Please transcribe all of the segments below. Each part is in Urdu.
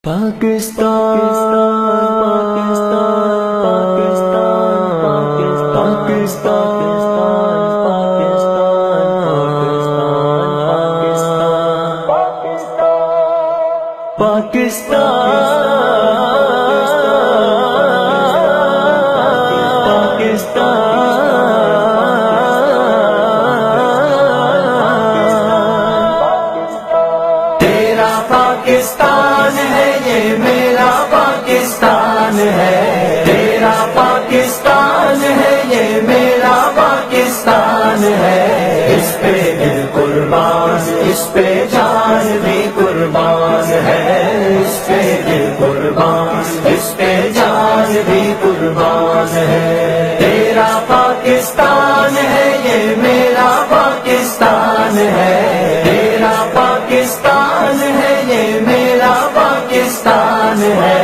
پاکستان تیرا پاکستان ہے، یہ میرا پاکستان ہے، تیرا پاکستان ہے، یہ میرا پاکستان ہے، اس پہ دل قربان، اس پہ جان بھی قربان ہے، اس پہ دل قربان، اس پہ جان بھی قربان ہے، تیرا پاکستان ہے، یہ میرا پاکستان ہے، تیرا پاکستان ہے، یہ میرا پاکستان ہے،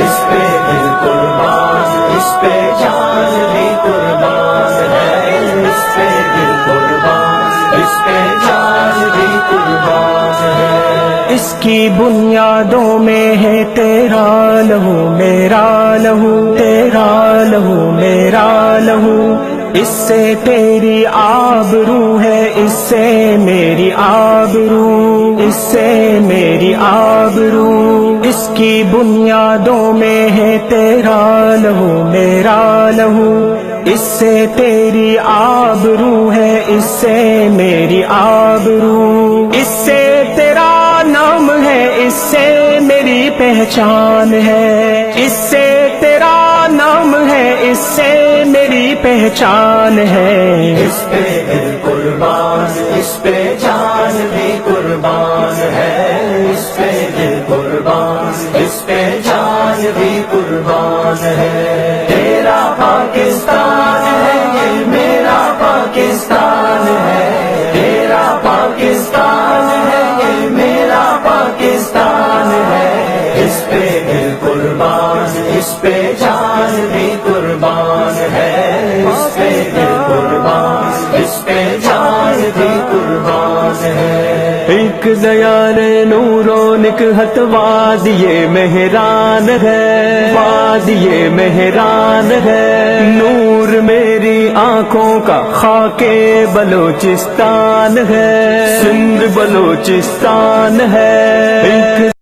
اس پہ دل قربان، اس پہ جان بھی قربان ہے، اس پہ دل قربان، اس پہ جان بھی قربان ہے، اس کی بنیادوں میں ہے تیرا لہو میرا لہو، تیرا لہو میرا لہو، اس سے تیری آبرو ہے، اس سے میری آبرو، اس سے میری آبرو، اس کی بنیادوں میں ہے تیرا لہو میرا لہو، اس سے تیری آبرو ہے، اس سے میری آبرو، اس سے تیرا نام ہے، اس سے میری پہچان ہے، اس سے تیرا نام ہے، اس سے میری پہچان ہے، اس پہ دل قربان، اس پہ جان بھی قربان ہے، اس پہ دل قربان، اس پہ جان بھی قربان ہے، تیرا پاکستان ہے، یہ میرا پاکستان ہے، تیرا پاکستان ہے، یہ میرا پاکستان ہے، اس پہ دل قربان، اس پہ جان بھی قربان ہے، اس پہ دل قربان، اس پہ جان بھی قربان ہے، ایک دیار نور و نکہت وادی مہران ہے، وادی مہران ہے، نور میری آنکھوں کا خاک بلوچستان ہے، سندھ بلوچستان ہے، ایک